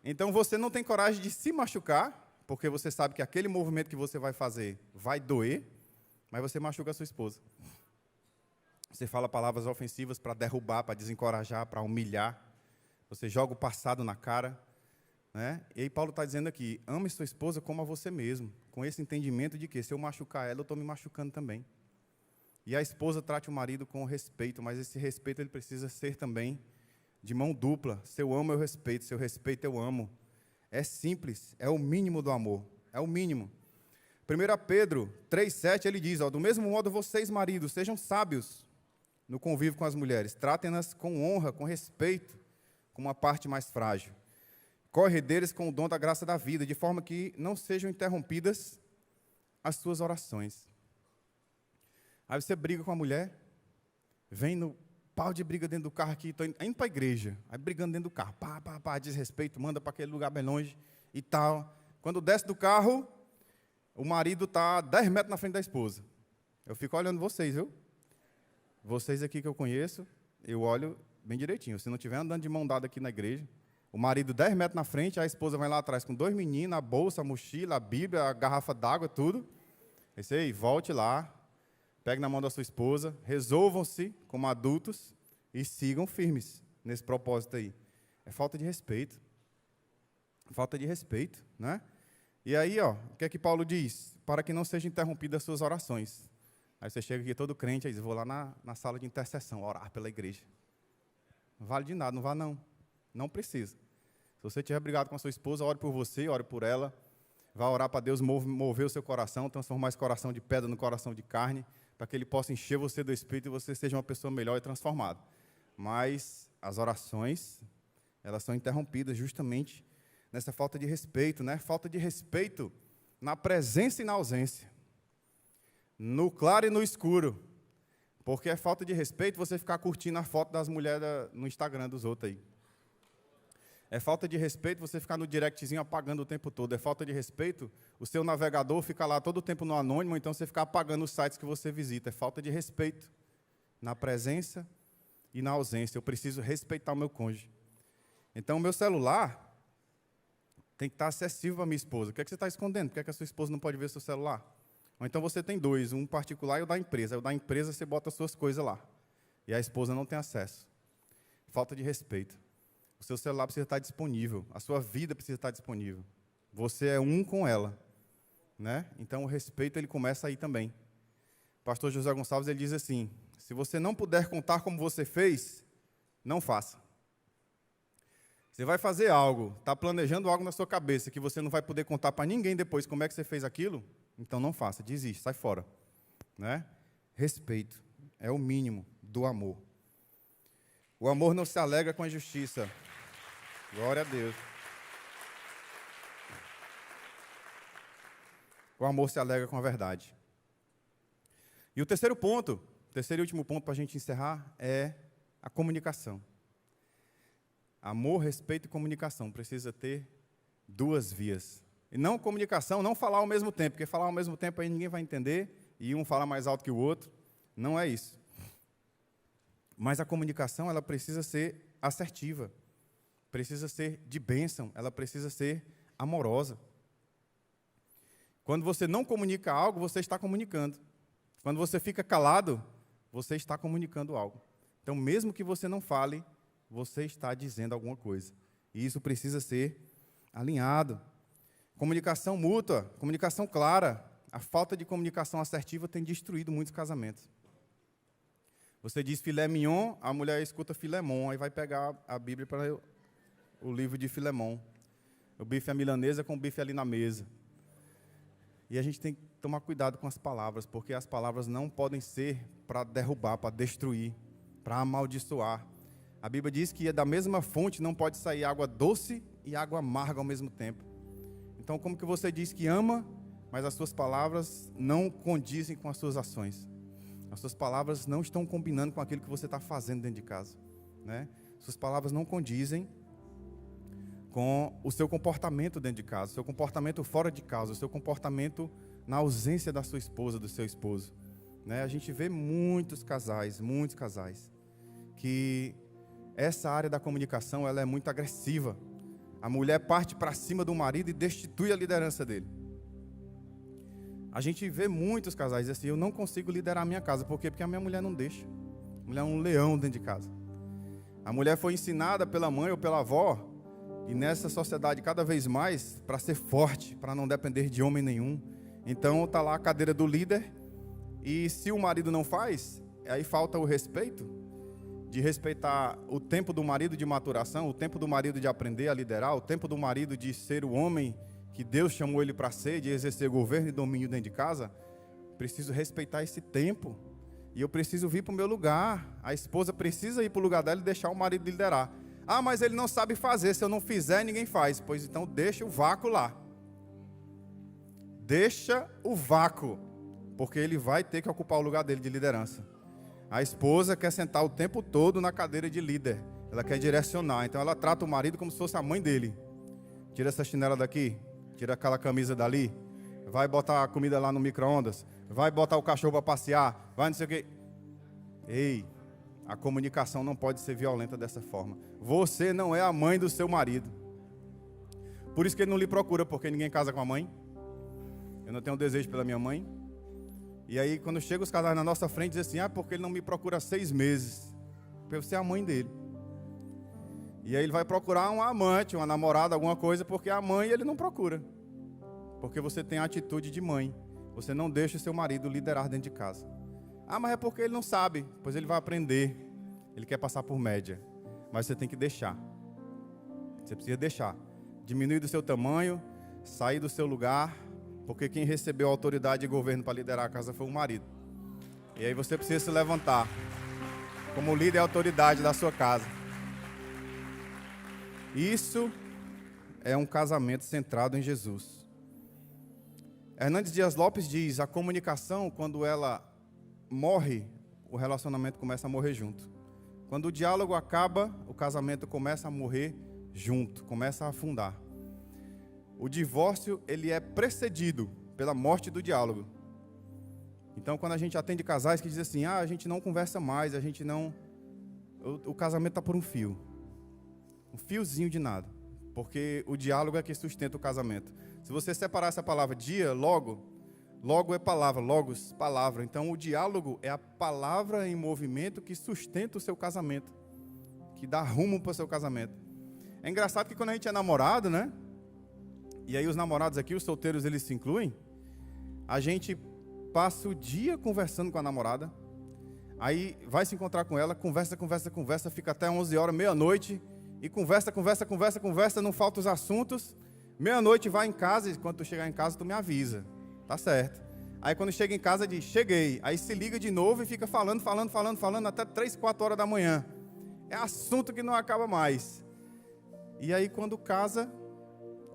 Então, você não tem coragem de se machucar, porque você sabe que aquele movimento que você vai fazer vai doer, mas você machuca a sua esposa. Você fala palavras ofensivas para derrubar, para desencorajar, para humilhar. Você joga o passado na cara, né? E aí Paulo está dizendo aqui, ame sua esposa como a você mesmo, com esse entendimento de que se eu machucar ela, eu estou me machucando também. E a esposa trate o marido com respeito, mas esse respeito ele precisa ser também de mão dupla. Se eu amo, eu respeito. Se eu respeito, eu amo. É simples, é o mínimo do amor. É o mínimo. 1 Pedro 3,7, ele diz, ó, do mesmo modo vocês, maridos, sejam sábios no convívio com as mulheres. Tratem-nas com honra, com respeito, como uma parte mais frágil. Corredeiras com o dom da graça da vida, de forma que não sejam interrompidas as suas orações. Aí você briga com a mulher, vem no pau de briga dentro do carro aqui, estou indo para a igreja, aí brigando dentro do carro, pá, desrespeito, manda para aquele lugar bem longe e tal. Quando desce do carro, o marido está 10 metros na frente da esposa. Eu fico olhando vocês, viu? Vocês aqui que eu conheço, eu olho bem direitinho. Se não estiver andando de mão dada aqui na igreja, o marido 10 metros na frente, a esposa vai lá atrás com 2 meninos, a bolsa, a mochila, a Bíblia, a garrafa d'água, tudo. Esse aí, volte lá. Pegue na mão da sua esposa, resolvam-se como adultos e sigam firmes nesse propósito aí. É falta de respeito. Falta de respeito, né? E aí, ó, o que é que Paulo diz? Para que não sejam interrompidas as suas orações. Aí você chega aqui todo crente e diz, vou lá na sala de intercessão, orar pela igreja. Não vale de nada, não vá não. Não precisa. Se você tiver brigado com a sua esposa, ore por você, ore por ela. Vá orar para Deus mover o seu coração, transformar esse coração de pedra no coração de carne, para que Ele possa encher você do Espírito e você seja uma pessoa melhor e transformada. Mas as orações, elas são interrompidas justamente nessa falta de respeito, né? Falta de respeito na presença e na ausência, no claro e no escuro, porque é falta de respeito você ficar curtindo a foto das mulheres no Instagram dos outros aí. É falta de respeito você ficar no directzinho apagando o tempo todo. É falta de respeito o seu navegador ficar lá todo o tempo no anônimo, então você ficar apagando os sites que você visita. É falta de respeito na presença e na ausência. Eu preciso respeitar o meu cônjuge. Então, o meu celular tem que estar acessível para minha esposa. O que é que você está escondendo? Por que é que a sua esposa não pode ver seu celular? Ou então você tem dois, um particular e o da empresa. Aí o da empresa você bota as suas coisas lá. E a esposa não tem acesso. Falta de respeito. O seu celular precisa estar disponível, a sua vida precisa estar disponível. Você é um com ela, né? Então o respeito ele começa aí também. O pastor José Gonçalves ele diz assim: se você não puder contar como você fez, não faça. Você vai fazer algo, está planejando algo na sua cabeça que você não vai poder contar para ninguém depois como é que você fez aquilo, então não faça, desiste, sai fora, né? Respeito é o mínimo do amor. O amor não se alegra com a injustiça. Glória a Deus. O amor se alegra com a verdade. E o terceiro e último ponto para a gente encerrar é a comunicação. Amor, respeito e comunicação. Precisa ter duas vias. E não comunicação, não falar ao mesmo tempo, porque falar ao mesmo tempo aí ninguém vai entender, e um fala mais alto que o outro. Não é isso. Mas a comunicação, ela precisa ser assertiva, precisa ser de bênção, ela precisa ser amorosa. Quando você não comunica algo, você está comunicando. Quando você fica calado, você está comunicando algo. Então, mesmo que você não fale, você está dizendo alguma coisa. E isso precisa ser alinhado. Comunicação mútua, comunicação clara. A falta de comunicação assertiva tem destruído muitos casamentos. Você diz filé mignon, a mulher escuta filémon, aí vai pegar a Bíblia para o livro de Filemon. O bife à milanesa com o bife ali na mesa. E a gente tem que tomar cuidado com as palavras, porque as palavras não podem ser para derrubar, para destruir, para amaldiçoar. A Bíblia diz que da mesma fonte não pode sair água doce e água amarga ao mesmo tempo. Então, como que você diz que ama, mas as suas palavras não condizem com as suas ações? As suas palavras não estão combinando com aquilo que você está fazendo dentro de casa, né? Suas palavras não condizem com o seu comportamento dentro de casa, o seu comportamento fora de casa, o seu comportamento na ausência da sua esposa, do seu esposo, né? A gente vê muitos casais, que essa área da comunicação ela é muito agressiva. A mulher parte para cima do marido e destitui a liderança dele. A gente vê muitos casais assim, eu não consigo liderar a minha casa. Por quê? Porque a minha mulher não deixa. A mulher é um leão dentro de casa. A mulher foi ensinada pela mãe ou pela avó, e nessa sociedade cada vez mais, para ser forte, para não depender de homem nenhum. Então está lá a cadeira do líder, e se o marido não faz, aí falta o respeito, de respeitar o tempo do marido de maturação, o tempo do marido de aprender a liderar, o tempo do marido de ser o homem que Deus chamou ele para ser, de exercer governo e domínio dentro de casa. Preciso respeitar esse tempo. E eu preciso vir para o meu lugar. A esposa precisa ir para o lugar dela e deixar o marido liderar. Ah, mas ele não sabe fazer. Se eu não fizer, ninguém faz. Pois então deixa o vácuo lá. Deixa o vácuo. Porque ele vai ter que ocupar o lugar dele de liderança. A esposa quer sentar o tempo todo na cadeira de líder. Ela quer direcionar. Então ela trata o marido como se fosse a mãe dele. Tira essa chinela daqui. Tira aquela camisa dali, vai botar a comida lá no micro-ondas, vai botar o cachorro para passear, vai não sei o quê. Ei, a comunicação não pode ser violenta dessa forma. Você não é a mãe do seu marido. Por isso que ele não lhe procura, porque ninguém casa com a mãe. Eu não tenho desejo pela minha mãe. E aí, quando chega os casais na nossa frente, dizem assim, porque ele não me procura há 6 meses. Porque você é a mãe dele. E aí ele vai procurar um amante, uma namorada, alguma coisa, porque a mãe ele não procura. Porque você tem a atitude de mãe. Você não deixa o seu marido liderar dentro de casa. Ah, mas é porque ele não sabe. Pois ele vai aprender. Ele quer passar por média. Mas você tem que deixar. Você precisa deixar. Diminuir do seu tamanho, sair do seu lugar, porque quem recebeu a autoridade e governo para liderar a casa foi o marido. E aí você precisa se levantar como líder e autoridade da sua casa. Isso é um casamento centrado em Jesus. Hernandes Dias Lopes diz, a comunicação, quando ela morre, o relacionamento começa a morrer junto. Quando o diálogo acaba, o casamento começa a morrer junto, começa a afundar. O divórcio, ele é precedido pela morte do diálogo. Então, quando a gente atende casais que dizem assim, a gente não conversa mais, a gente não... O casamento está por um fio. Um fiozinho de nada, porque o diálogo é que sustenta o casamento. Se você separar essa palavra dia, logo é palavra, logos, palavra. Então o diálogo é a palavra em movimento que sustenta o seu casamento, que dá rumo para o seu casamento. É engraçado que quando a gente é namorado, né? E aí os namorados aqui, os solteiros, eles se incluem. A gente passa o dia conversando com a namorada, aí vai se encontrar com ela, conversa, fica até 11 horas, meia-noite, e conversa, não faltam os assuntos. Meia-noite vai em casa, e quando tu chegar em casa, tu me avisa. Tá certo. Aí quando chega em casa, diz, cheguei. Aí se liga de novo e fica falando, até 3, 4 horas da manhã. É assunto que não acaba mais. E aí quando casa,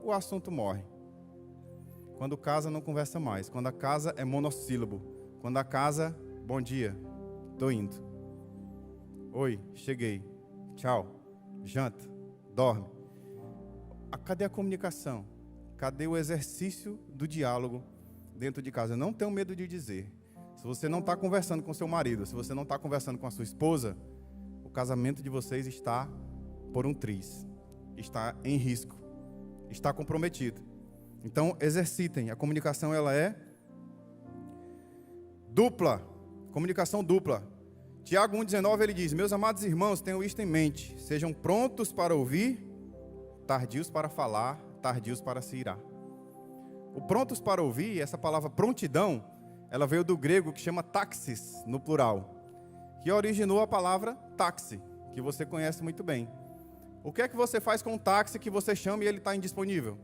o assunto morre. Quando casa, não conversa mais. Quando a casa é monossílabo. Quando a casa, bom dia, tô indo. Oi, cheguei. Tchau. Janta. Dorme. Cadê a comunicação? Cadê o exercício do diálogo dentro de casa? Eu não tenho medo de dizer. Se você não está conversando com seu marido, se você não está conversando com a sua esposa, o casamento de vocês está por um triz. Está em risco. Está comprometido. Então, exercitem. A comunicação, ela é dupla. Comunicação dupla. Tiago 1,19, ele diz: meus amados irmãos, tenham isto em mente. Sejam prontos para ouvir, tardios para falar, tardios para se irar. O prontos para ouvir, essa palavra prontidão, ela veio do grego que chama taxis, no plural, que originou a palavra táxi, que você conhece muito bem. O que é que você faz com um táxi que você chama e ele está indisponível?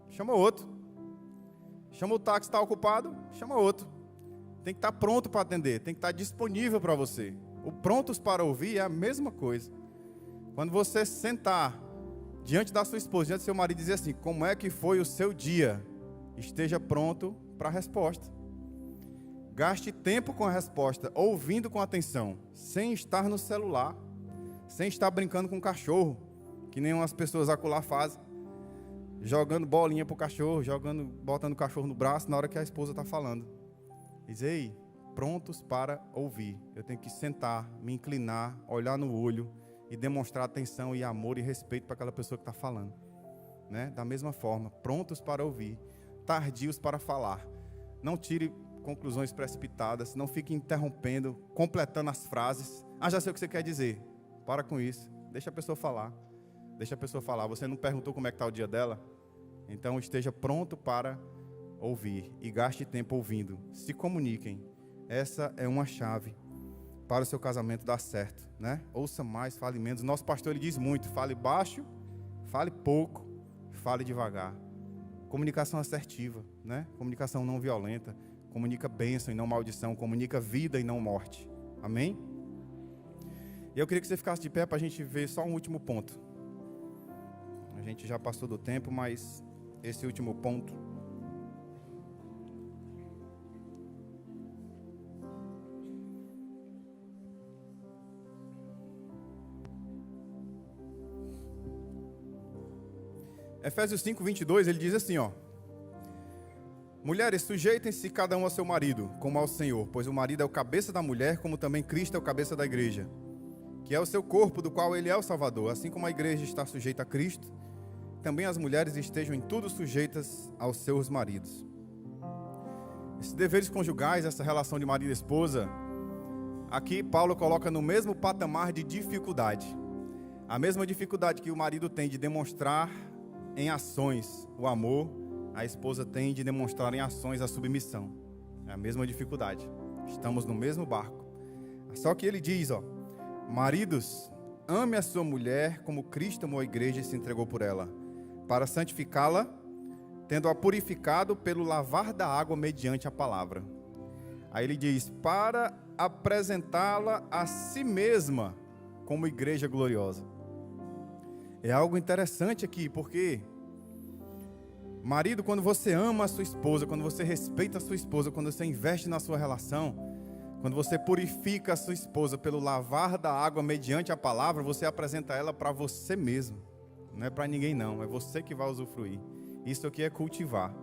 Chama outro. Chama o táxi, está ocupado, chama outro. Tem que estar pronto para atender, tem que estar disponível para você. O prontos para ouvir é a mesma coisa. Quando você sentar diante da sua esposa, diante do seu marido, e dizer assim: como é que foi o seu dia? Esteja pronto para a resposta. Gaste tempo com a resposta, ouvindo com atenção, sem estar no celular, sem estar brincando com o cachorro, que nem umas pessoas acolá fazem, jogando bolinha pro cachorro, botando o cachorro no braço na hora que a esposa está falando. Diz: ei, prontos para ouvir. Eu tenho que sentar, me inclinar, olhar no olho e demonstrar atenção e amor e respeito para aquela pessoa que está falando, né? Da mesma forma, prontos para ouvir, tardios para falar. Não tire conclusões precipitadas, não fique interrompendo, completando as frases. Já sei o que você quer dizer. Para com isso, deixa a pessoa falar. Deixa a pessoa falar. Você não perguntou como é que está o dia dela? Então esteja pronto para ouvir e gaste tempo ouvindo. Se comuniquem. Essa é uma chave para o seu casamento dar certo, né? Ouça mais, fale menos. Nosso pastor, ele diz muito: fale baixo, fale pouco, fale devagar. Comunicação assertiva, né? Comunicação não violenta. Comunica bênção e não maldição. Comunica vida e não morte. Amém? E eu queria que você ficasse de pé para a gente ver só um último ponto. A gente já passou do tempo, mas esse último ponto. Efésios 5, 22, ele diz assim, ó: mulheres, sujeitem-se cada um ao seu marido, como ao Senhor, pois o marido é o cabeça da mulher, como também Cristo é o cabeça da igreja, que é o seu corpo, do qual ele é o Salvador. Assim como a igreja está sujeita a Cristo, também as mulheres estejam em tudo sujeitas aos seus maridos. Esses deveres conjugais, essa relação de marido e esposa, aqui Paulo coloca no mesmo patamar de dificuldade. A mesma dificuldade que o marido tem de demonstrar em ações o amor, a esposa tem de demonstrar em ações a submissão. É a mesma dificuldade. Estamos no mesmo barco. Só que ele diz, ó: maridos, ame a sua mulher como Cristo amou a igreja e se entregou por ela, para santificá-la, tendo-a purificado pelo lavar da água mediante a palavra. Aí ele diz: para apresentá-la a si mesma como igreja gloriosa. É algo interessante aqui, porque marido, quando você ama a sua esposa, quando você respeita a sua esposa, quando você investe na sua relação, quando você purifica a sua esposa pelo lavar da água mediante a palavra, você apresenta ela para você mesmo. Não é para ninguém não, é você que vai usufruir. Isso aqui é cultivar.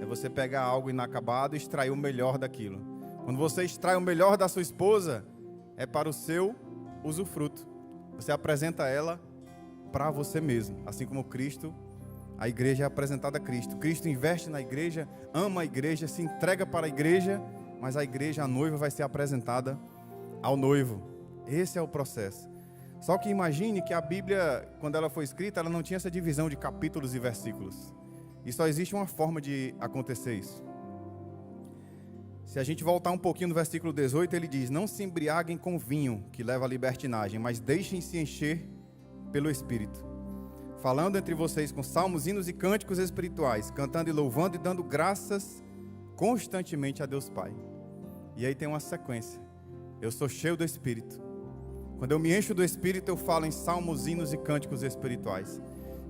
É você pegar algo inacabado e extrair o melhor daquilo. Quando você extrai o melhor da sua esposa, é para o seu usufruto. Você apresenta ela para você mesmo, assim como Cristo, a igreja é apresentada a Cristo. Cristo investe na igreja, ama a igreja, se entrega para a igreja, mas a igreja, a noiva, vai ser apresentada ao noivo. Esse é o processo. Só que imagine que a Bíblia, quando ela foi escrita, ela não tinha essa divisão de capítulos e versículos. E só existe uma forma de acontecer isso. Se a gente voltar um pouquinho no versículo 18, ele diz: não se embriaguem com vinho, que leva à libertinagem, mas deixem-se encher pelo Espírito, falando entre vocês com salmos, hinos e cânticos espirituais, cantando e louvando e dando graças constantemente a Deus Pai. E aí tem uma sequência: eu sou cheio do Espírito. Quando eu me encho do Espírito, eu falo em salmos, hinos e cânticos espirituais.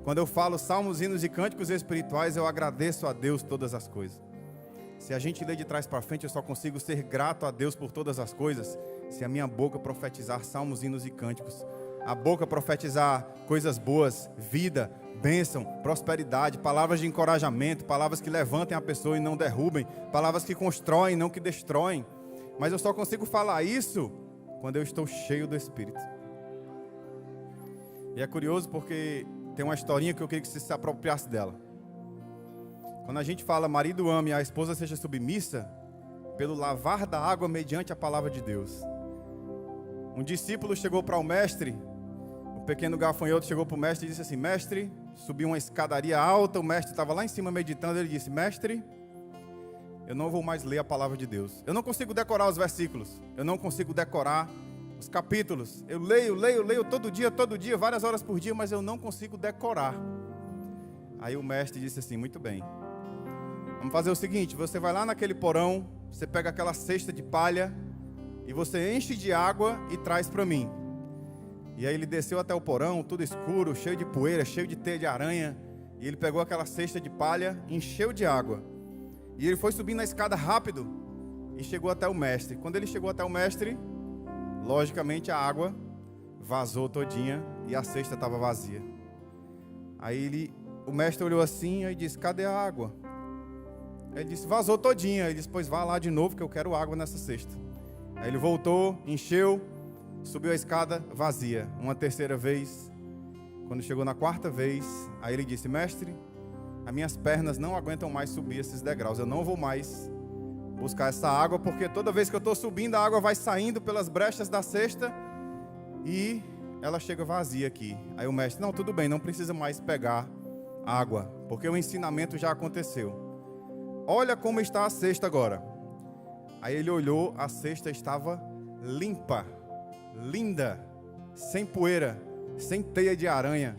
Quando eu falo salmos, hinos e cânticos espirituais, eu agradeço a Deus todas as coisas. Se a gente lê de trás para frente, eu só consigo ser grato a Deus por todas as coisas se a minha boca profetizar salmos, hinos e cânticos. A boca profetizar coisas boas, vida, bênção, prosperidade, palavras de encorajamento, palavras que levantem a pessoa e não derrubem, palavras que constroem e não que destroem. Mas eu só consigo falar isso quando eu estou cheio do Espírito. E é curioso porque tem uma historinha que eu queria que você se apropriasse dela. Quando a gente fala marido ame e a esposa seja submissa, pelo lavar da água mediante a palavra de Deus. Um discípulo chegou para o mestre, o pequeno gafanhoto chegou para o mestre e disse assim: mestre, subiu uma escadaria alta, o mestre estava lá em cima meditando, ele disse: mestre, eu não vou mais ler a palavra de Deus. Eu não consigo decorar os versículos, eu não consigo decorar os capítulos. Eu leio todo dia, várias horas por dia, mas eu não consigo decorar. Aí o mestre disse assim: muito bem, vamos fazer o seguinte, você vai lá naquele porão, você pega aquela cesta de palha e você enche de água e traz para mim. E aí ele desceu até o porão, tudo escuro, cheio de poeira, cheio de teia de aranha, e ele pegou aquela cesta de palha, encheu de água, e ele foi subindo a escada rápido e chegou até o mestre. Quando ele chegou até o mestre, logicamente a água vazou todinha e a cesta estava vazia. Aí o mestre olhou assim e disse: cadê a água? Ele disse: vazou todinha. Ele disse: pois vá lá de novo que eu quero água nessa cesta. Aí ele voltou, encheu, subiu a escada vazia. Uma terceira vez. Quando chegou na quarta vez, aí ele disse: mestre, as minhas pernas não aguentam mais subir esses degraus. Eu não vou mais buscar essa água, porque toda vez que eu estou subindo, a água vai saindo pelas brechas da cesta e ela chega vazia aqui. Aí o mestre: não, tudo bem, não precisa mais pegar água, porque o ensinamento já aconteceu. Olha como está a cesta agora. Aí ele olhou, a cesta estava limpa, linda, sem poeira, sem teia de aranha.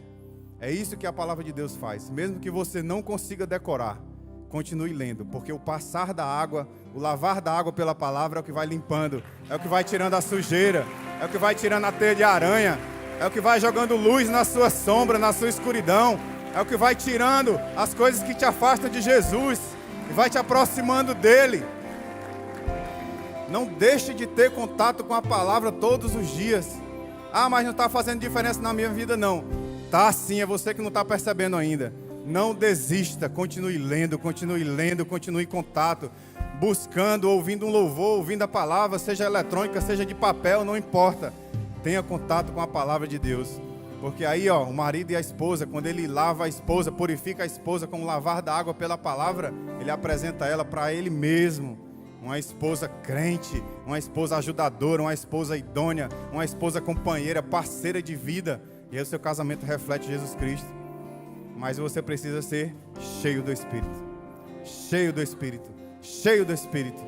É isso que a palavra de Deus faz. Mesmo que você não consiga decorar, continue lendo, porque o passar da água, o lavar da água pela palavra é o que vai limpando, é o que vai tirando a sujeira, é o que vai tirando a teia de aranha, é o que vai jogando luz na sua sombra, na sua escuridão, é o que vai tirando as coisas que te afastam de Jesus e vai te aproximando dele. Não deixe de ter contato com a palavra todos os dias. Ah, mas não está fazendo diferença na minha vida, não. Tá sim, é você que não está percebendo ainda. Não desista, continue lendo, continue em contato, buscando, ouvindo um louvor, ouvindo a palavra, seja eletrônica, seja de papel, não importa. Tenha contato com a palavra de Deus. Porque aí, o marido e a esposa, quando ele lava a esposa, purifica a esposa com o lavar da água pela palavra, ele apresenta ela para ele mesmo. Uma esposa crente, uma esposa ajudadora, uma esposa idônea, uma esposa companheira, parceira de vida. E aí o seu casamento reflete Jesus Cristo. Mas você precisa ser cheio do Espírito. Cheio do Espírito. Cheio do Espírito.